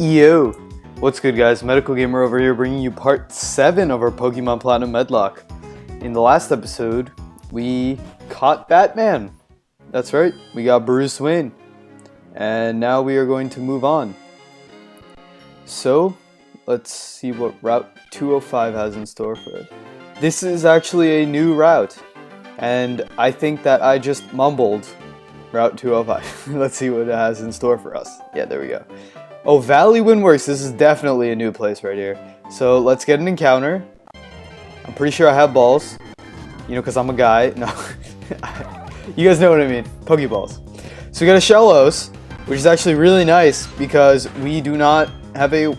Yo! What's good, guys? Medical Gamer over here bringing you part 7 of our Pokemon Platinum Medlocke. In the last episode, we caught Batman. That's right, we got Bruce Wayne. And now we are going to move on. So, let's see what Route 205 has in store for us. This is actually a new route. And I think that I just mumbled Route 205. Let's see what it has in store for us. Yeah, there we go. Oh, Valley Windworks. This is definitely a new place right here. So let's get an encounter. I'm pretty sure I have balls. You know, because I'm a guy. No. You guys know what I mean. Pokeballs. So we got a Shellos, which is actually really nice because we do not have a...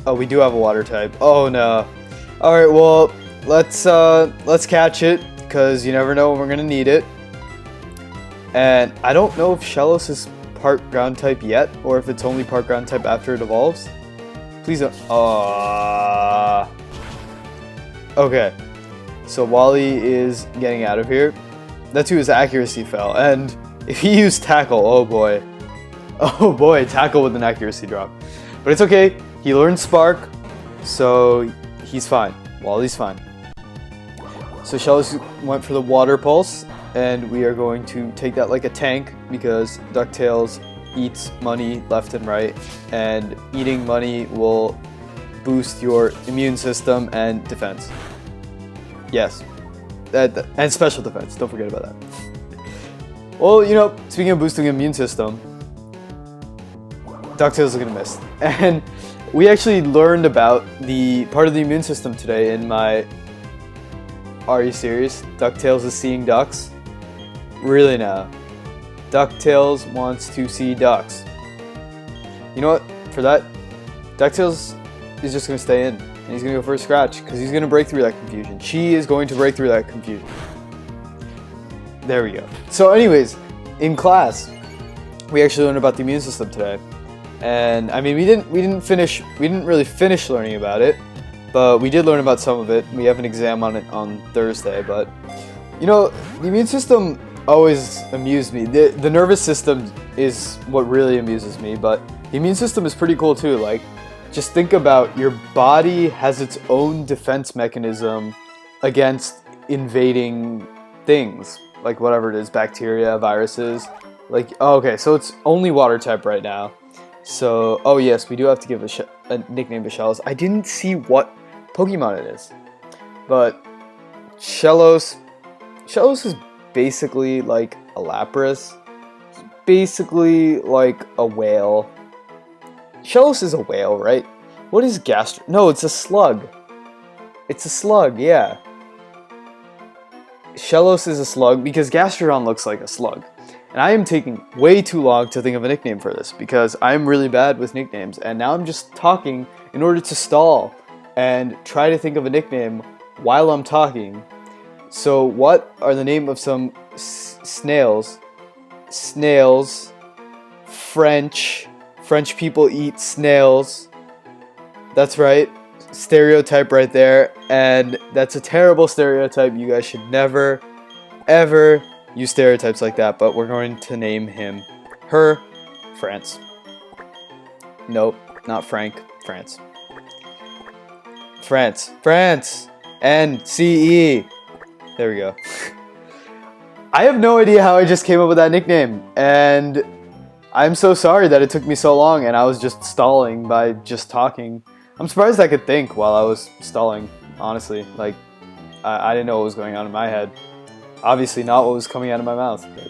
Oh, we do have a water type. Oh, no. Alright, well, let's catch it because you never know when we're going to need it. And I don't know if Shellos is part ground type yet, or if it's only part ground type after it evolves. Please don't. Okay. So Wally is getting out of here. That's who his accuracy fell. And if he used tackle, oh boy. Oh boy, tackle with an accuracy drop. But it's okay. He learned Spark, so he's fine. Wally's fine. So Shellos went for the Water Pulse. And we are going to take that like a tank because DuckTales eats money left and right, and eating money will boost your immune system and defense. Yes, and special defense. Don't forget about that. Well, you know, speaking of boosting immune system, DuckTales is gonna miss, and we actually learned about the part of the immune system today in my RE series. DuckTales is seeing ducks. Really now. DuckTales wants to see ducks. You know what? For that, DuckTales is just going to stay in. And he's going to go for a scratch because he's going to break through that confusion. She is going to break through that confusion. There we go. So anyways, in class, we actually learned about the immune system today. And I mean, we didn't really finish learning about it, but we did learn about some of it. We have an exam on it on Thursday, but you know, the immune system always amused me. The nervous system is what really amuses me, but the immune system is pretty cool too. Like, just think about your body has its own defense mechanism against invading things, like whatever it is, bacteria, viruses. Like, oh, okay, so it's only water type right now. So, oh yes, we do have to give a nickname to Shellos. I didn't see what Pokemon it is, but Shellos is basically like a Lapras. It's basically like a whale. Shellos is a whale, right? What is Gastro? No, it's a slug. It's a slug, yeah. Shellos is a slug because Gastrodon looks like a slug. And I am taking way too long to think of a nickname for this because I'm really bad with nicknames. And now I'm just talking in order to stall and try to think of a nickname while I'm talking. So what are the name of some snails? Snails. French people eat snails. That's right. Stereotype right there. And that's a terrible stereotype. You guys should never, ever use stereotypes like that. But we're going to name her France. Nope, not Frank. France. France. N-C-E. There we go. I have no idea how I just came up with that nickname, and I'm so sorry that it took me so long and I was just stalling by just talking. I'm surprised I could think while I was stalling, honestly. Like, I didn't know what was going on in my head. Obviously not what was coming out of my mouth. But...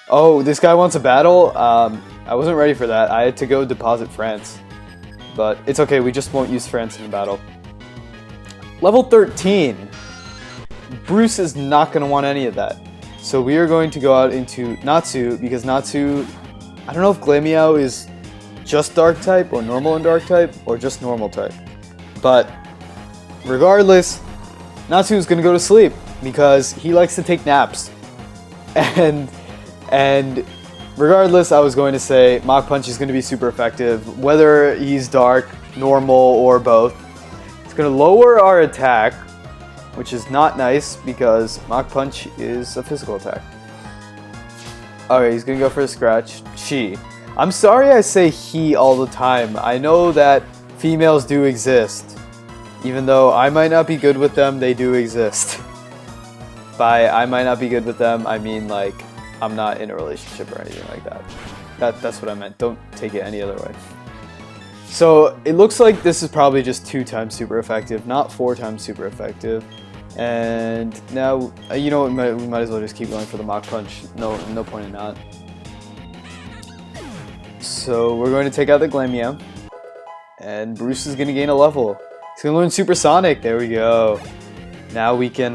Oh, this guy wants a battle? I wasn't ready for that. I had to go deposit France. But it's okay, we just won't use France in a battle. Level 13. Bruce is not going to want any of that. So we are going to go out into Natsu, because Natsu, I don't know if Glameow is just dark type, or normal and dark type, or just normal type. But regardless, Natsu is going to go to sleep, because he likes to take naps. And regardless, I was going to say Mach Punch is going to be super effective, whether he's dark, normal, or both. It's going to lower our attack, which is not nice because Mach Punch is a physical attack. Alright, he's gonna go for a scratch. I'm sorry I say he all the time. I know that females do exist. Even though I might not be good with them, they do exist. By I might not be good with them, I mean like I'm not in a relationship or anything like that. That's what I meant. Don't take it any other way. So it looks like this is probably just 2 times super effective, not 4 times super effective. And now, you know what, we might as well just keep going for the Mach Punch. No point in not. So we're going to take out the Glameow. And Bruce is going to gain a level. He's going to learn Supersonic. There we go. Now we can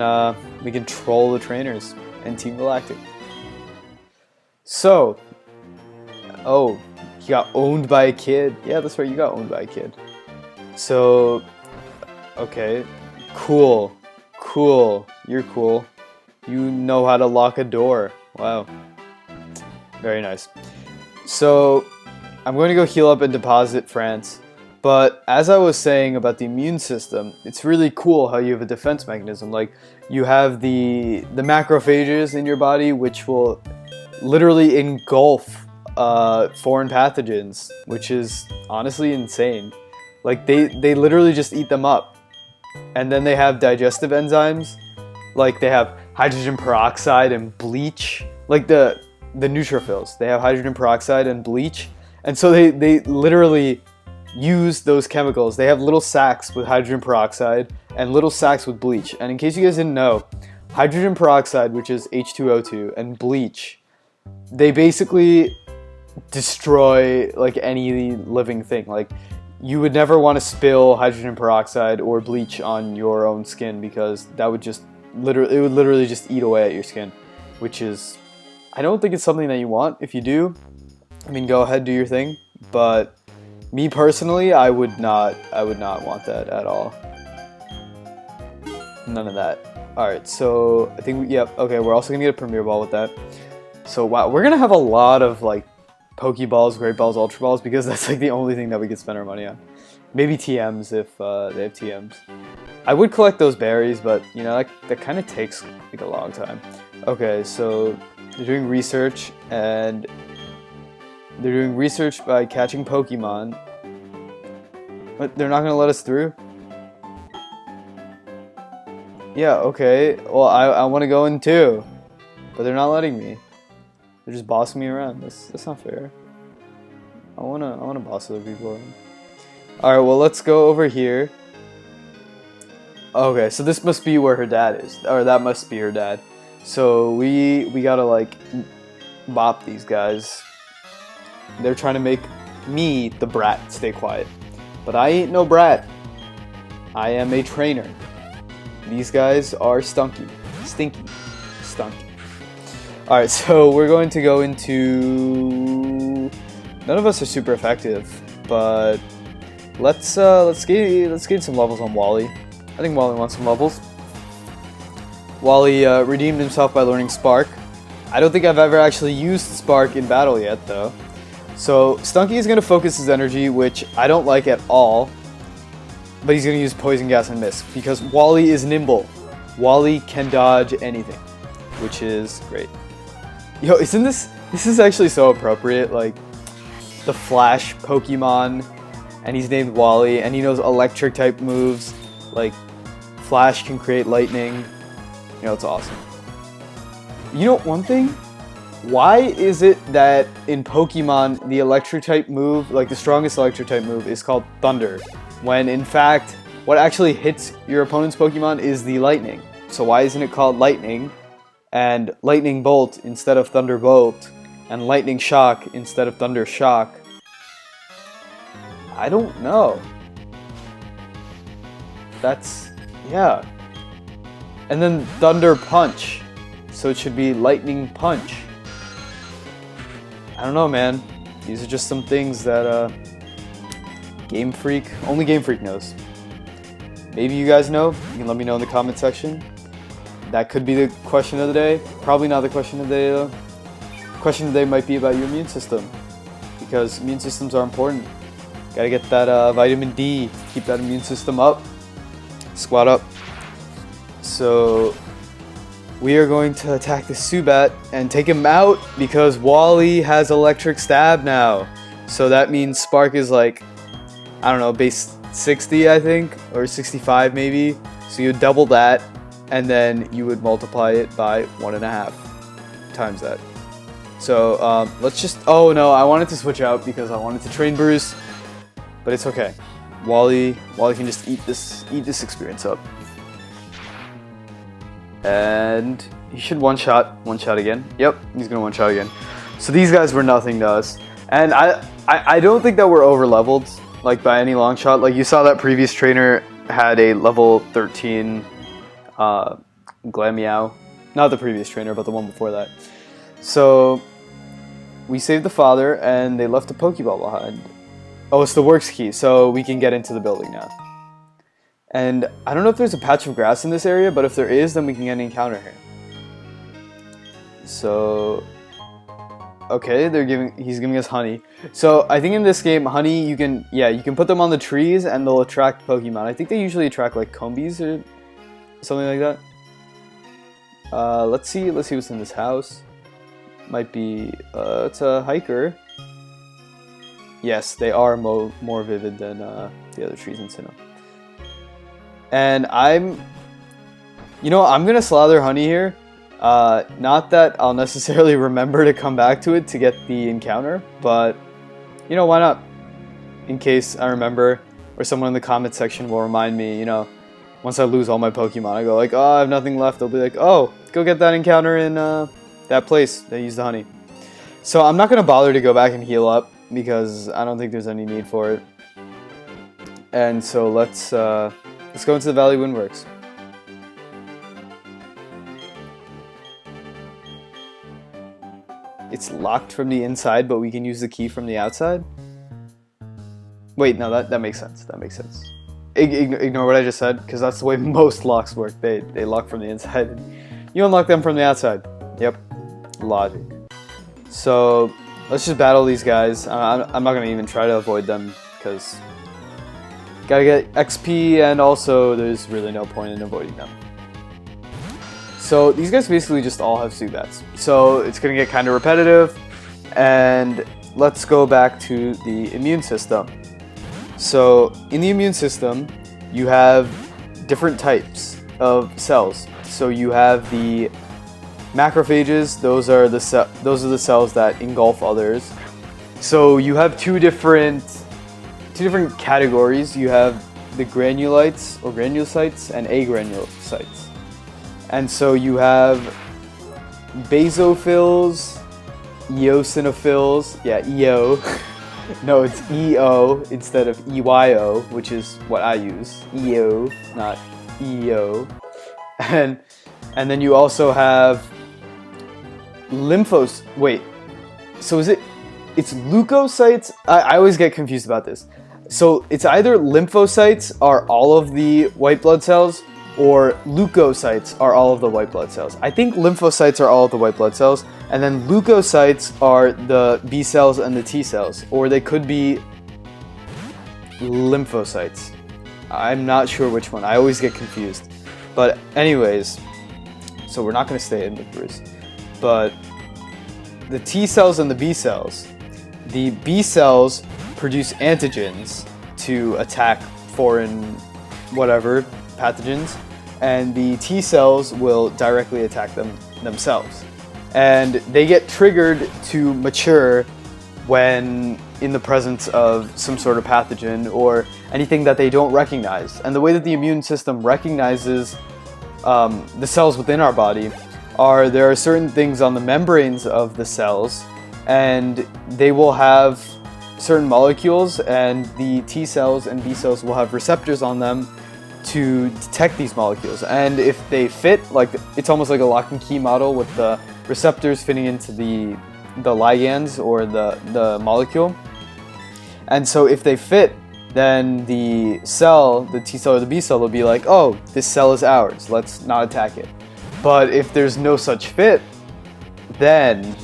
troll the trainers and Team Galactic. So, oh, he got owned by a kid. Yeah, that's right, you got owned by a kid. So, okay, cool, you're cool. You know how to lock a door. Wow, very nice. So, I'm going to go heal up and deposit France. But as I was saying about the immune system, it's really cool how you have a defense mechanism. Like, you have the macrophages in your body, which will literally engulf foreign pathogens, which is honestly insane. Like, they literally just eat them up. And then they have digestive enzymes. Like, they have hydrogen peroxide and bleach. Like, the neutrophils, they have hydrogen peroxide and bleach. And so they literally use those chemicals. They have little sacks with hydrogen peroxide and little sacks with bleach. And in case you guys didn't know, hydrogen peroxide, which is H2O2, and bleach, they basically destroy like any living thing. Like, you would never want to spill hydrogen peroxide or bleach on your own skin, because that would just literally just eat away at your skin, which is, I don't think it's something that you want. If you do, I mean, go ahead, do your thing, but me personally, I would not want that at all. None of that. Alright, so I think, yep, okay, we're also gonna get a Premier Ball with that. So wow, we're gonna have a lot of like Pokeballs, Great Balls, Ultra Balls, because that's like the only thing that we can spend our money on. Maybe TMs if they have TMs. I would collect those berries, but you know, that kind of takes like a long time. Okay, so they're doing research, and they're doing research by catching Pokemon. But they're not gonna let us through? Yeah, okay. Well, I want to go in too, but they're not letting me. They're just bossing me around. That's not fair. I wanna boss other people around. All right, well, let's go over here. Okay, so this must be where her dad is, or that must be her dad. So we gotta like bop these guys. They're trying to make me, the brat, stay quiet. But I ain't no brat. I am a trainer. These guys are stinky. Alright, so we're going to go into... None of us are super effective, but let's gain some levels on Wally. I think Wally wants some levels. Wally redeemed himself by learning Spark. I don't think I've ever actually used Spark in battle yet, though. So Stunky is going to focus his energy, which I don't like at all. But he's going to use Poison Gas and Mist, because Wally is nimble. Wally can dodge anything, which is great. Yo, isn't this is actually so appropriate, like the Flash Pokemon, and he's named Wally, and he knows electric type moves, like Flash can create lightning. You know, it's awesome. You know, one thing, why is it that in Pokemon the electric type move, like the strongest electric type move, is called Thunder, when in fact what actually hits your opponent's Pokemon is the lightning? So why isn't it called Lightning and Lightning Bolt instead of Thunderbolt and Lightning Shock instead of Thunder Shock? I don't know. That's, yeah. And then Thunder Punch, so it should be Lightning Punch. I don't know, man. These are just some things that only Game Freak knows. Maybe you guys know. You can let me know in the comment section. That could be the question of the day. Probably not the question of the day, though. The question of the day might be about your immune system, because immune systems are important. Gotta get that vitamin D, keep that immune system up. Squat up. So we are going to attack the Zubat and take him out because Wally has electric stab now. So that means Spark is like, I don't know, base 60 I think, or 65 maybe. So you double that, and then you would multiply it by 1.5 times that. So let's just, oh no, I wanted to switch out because I wanted to train Bruce, but it's okay. Wally can just eat this experience up. And he should one-shot again. Yep, he's gonna one-shot again. So these guys were nothing to us. And I don't think that we're over-leveled, like by any long shot. Like you saw that previous trainer had a level 13 Glameow. Not the previous trainer, but the one before that. So we saved the father and they left a Pokeball behind. Oh, it's the works key, so we can get into the building now. And I don't know if there's a patch of grass in this area, but if there is, then we can get an encounter here. So, okay, he's giving us honey. So I think in this game, honey, you can put them on the trees and they'll attract Pokemon. I think they usually attract like Combies or something like that. Let's see what's in this house. Might be, it's a hiker. Yes, they are more vivid than the other trees in Sinnoh. And I'm gonna slather honey here. Not that I'll necessarily remember to come back to it to get the encounter, but you know, why not? In case I remember, or someone in the comment section will remind me, you know, once I lose all my Pokemon, I go like, oh, I have nothing left. They'll be like, oh, go get that encounter in that place that used the honey. So I'm not gonna bother to go back and heal up because I don't think there's any need for it. And so let's go into the Valley Windworks. It's locked from the inside, but we can use the key from the outside? Wait, no, that makes sense. That makes sense. Ignore what I just said, because that's the way most locks work. They lock from the inside, and you unlock them from the outside. Yep, logic. So let's just battle these guys. I'm not going to even try to avoid them, because gotta get XP, and also there's really no point in avoiding them. So these guys basically just all have Zubats. So it's gonna get kind of repetitive, and let's go back to the immune system. So in the immune system, you have different types of cells. So you have the macrophages. Those are the cells that engulf others. So you have two different categories. You have the granulites or granulocytes and agranulocytes. And so you have basophils, eosinophils, yeah, EO. No, it's EO instead of EYOOO, which is what I use. EO, not EO. And then you also have wait, so it's leukocytes? I always get confused about this. So it's either lymphocytes are all of the white blood cells, or leukocytes are all of the white blood cells. I think lymphocytes are all of the white blood cells, and then leukocytes are the B cells and the T cells, or they could be lymphocytes. I'm not sure which one. I always get confused. But anyways, so we're not going to stay in with Bruce. But the T cells and the B cells produce antigens to attack foreign whatever pathogens, and the T cells will directly attack themselves. And they get triggered to mature when in the presence of some sort of pathogen or anything that they don't recognize. And the way that the immune system recognizes the cells within our body there are certain things on the membranes of the cells, and they will have certain molecules, and the T cells and B cells will have receptors on them to detect these molecules. And if they fit, like it's almost like a lock and key model with the receptors fitting into the ligands or the molecule. And so if they fit, then the T cell or the B cell will be like, oh, this cell is ours, let's not attack it. But if there's no such fit, then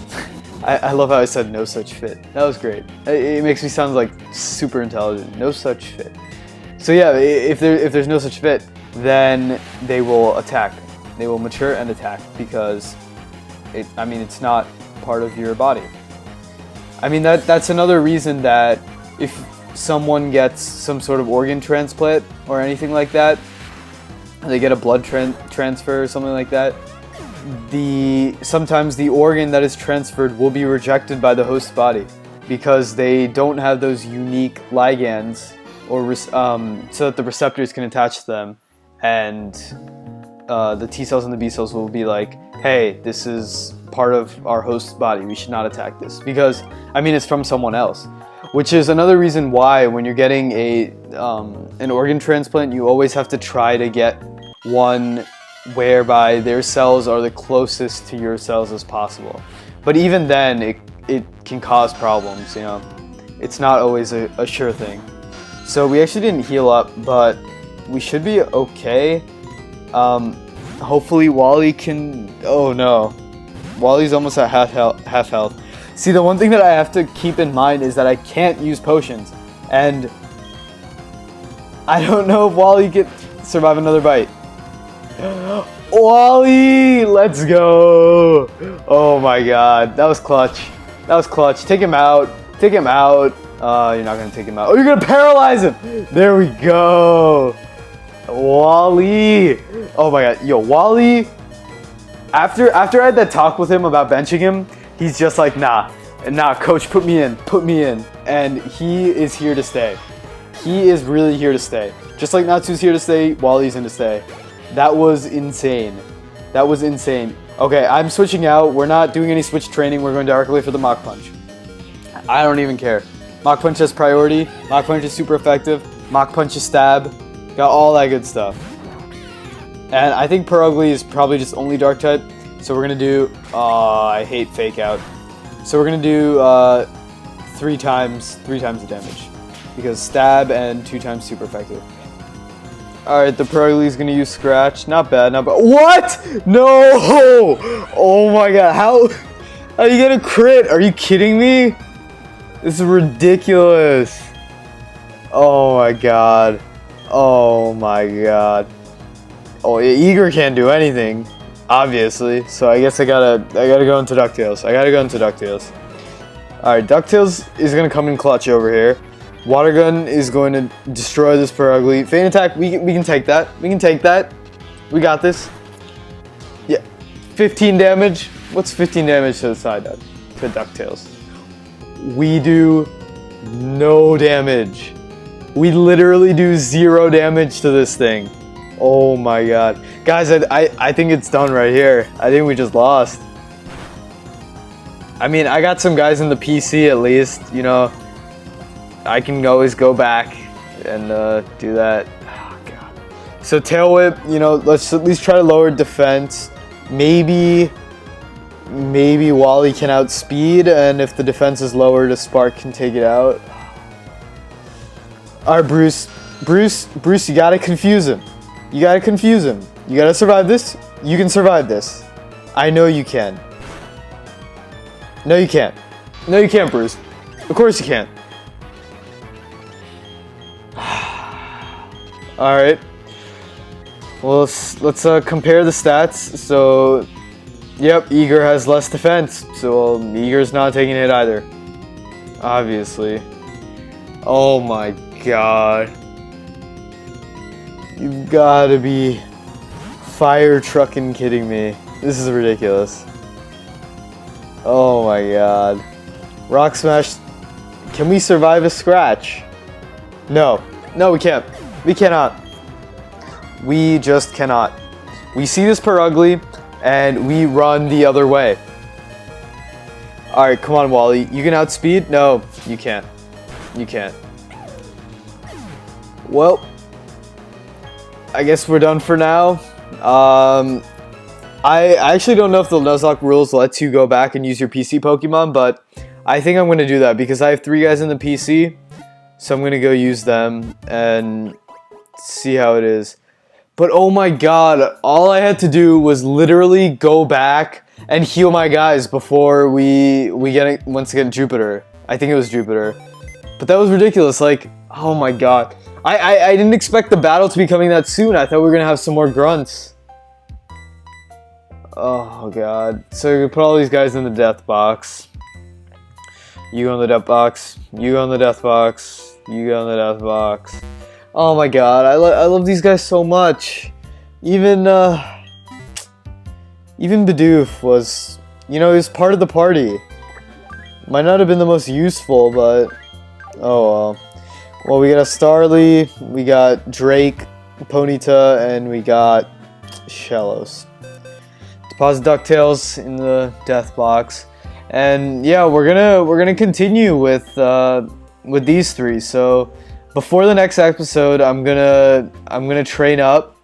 I love how I said no such fit. That was great. It makes me sound like super intelligent. No such fit. So yeah, if there's no such fit, then they will attack. They will mature and attack because it's not part of your body. I mean, that's another reason that if someone gets some sort of organ transplant or anything like that, they get a blood transfer or something like that, sometimes the organ that is transferred will be rejected by the host body because they don't have those unique ligands or so that the receptors can attach to them, and the T cells and the B cells will be like, hey, this is part of our host's body, we should not attack this, because it's from someone else. Which is another reason why when you're getting an organ transplant, you always have to try to get one whereby their cells are the closest to your cells as possible. But even then, it can cause problems, you know. It's not always a sure thing. So we actually didn't heal up, but we should be okay. Hopefully Wally can... Oh no. Wally's almost at half health. See, the one thing that I have to keep in mind is that I can't use potions. And I don't know if Wally can survive another bite. Wally! Let's go! Oh my god. That was clutch. That was clutch. Take him out. Take him out. You're not going to take him out. Oh, you're going to paralyze him! There we go! Wally! Oh my god. Yo, Wally... After I had that talk with him about benching him, he's just like, nah, coach, put me in. And he is here to stay. He is really here to stay. Just like Natsu's here to stay, Wally's in to stay. That was insane. That was insane. Okay, I'm switching out. We're not doing any switch training. We're going directly for the Mach Punch. I don't even care. Mach Punch has priority. Mach Punch is super effective. Mach Punch is stab. Got all that good stuff. And I think Parylz is probably just only Dark type. So we're going to do... I hate Fake Out. So we're going to do 3 times the damage. Because stab and 2 times super effective. Alright, the Parylz is going to use Scratch. Not bad, not bad. What? No! Oh my god. How you get a crit? Are you kidding me? This is ridiculous. Oh my god. Oh my god. Oh, Eager can't do anything, obviously. So I guess I gotta go into DuckTales. Alright, DuckTales is gonna come in clutch over here. Water Gun is going to destroy this Parylz. Feint Attack, we can take that. We can take that. We got this. Yeah, 15 damage. What's 15 damage to the side to DuckTales? We do no damage. We literally do 0 damage to this thing. Oh my god. Guys, I think it's done right here. I think we just lost. I got some guys in the PC at least, you know. I can always go back and do that. Oh god. So Tail Whip, you know, let's at least try to lower defense. Maybe Wally can outspeed, and if the defense is lowered, a Spark can take it out. Alright, Bruce, you gotta confuse him. You gotta survive this. You can survive this. I know you can. No, you can't. No, you can't, Bruce. Of course you can't. Alright. Well, let's compare the stats. So, yep, Eager has less defense. So, Eager's not taking a hit either. Obviously. Oh my god. You've gotta be fire trucking kidding me. This is ridiculous. Oh my god. Rock Smash. Can we survive a Scratch? No. No, we can't. We cannot. We just cannot. We see this Parylz and we run the other way. Alright, come on, Wally. You can outspeed? No, you can't. You can't. Well, I guess we're done for now. I actually don't know if the Nuzlocke rules lets you go back and use your PC Pokemon, but I think I'm going to do that because I have 3 guys in the PC, so I'm going to go use them and see how it is. But oh my god, all I had to do was literally go back and heal my guys before we once again Jupiter. I think it was Jupiter. But that was ridiculous, like, oh my god. I didn't expect the battle to be coming that soon. I thought we were going to have some more grunts. Oh god. So you put all these guys in the death box. You go in the death box. You go in the death box. You go in the death box. Oh my god, I love these guys so much. Even Bidoof was, you know, he was part of the party. Might not have been the most useful, but oh well. Well, we got a Starly, we got Drake, Ponyta, and we got Shellos. Deposit DuckTales in the death box, and yeah, we're gonna continue with these three. So before the next episode, I'm gonna train up,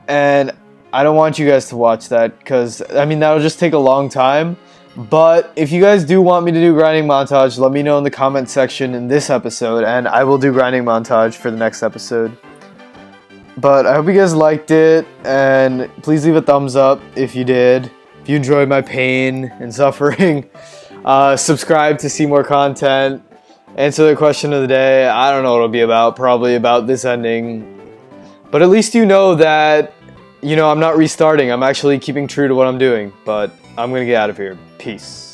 and I don't want you guys to watch that because I mean that'll just take a long time. But if you guys do want me to do grinding montage, let me know in the comment section in this episode, and I will do grinding montage for the next episode. But I hope you guys liked it, and please leave a thumbs up if you did. If you enjoyed my pain and suffering, subscribe to see more content. Answer the question of the day. I don't know what it'll be about. Probably about this ending. But at least you know that, you know, I'm not restarting. I'm actually keeping true to what I'm doing. But I'm gonna get out of here. Peace.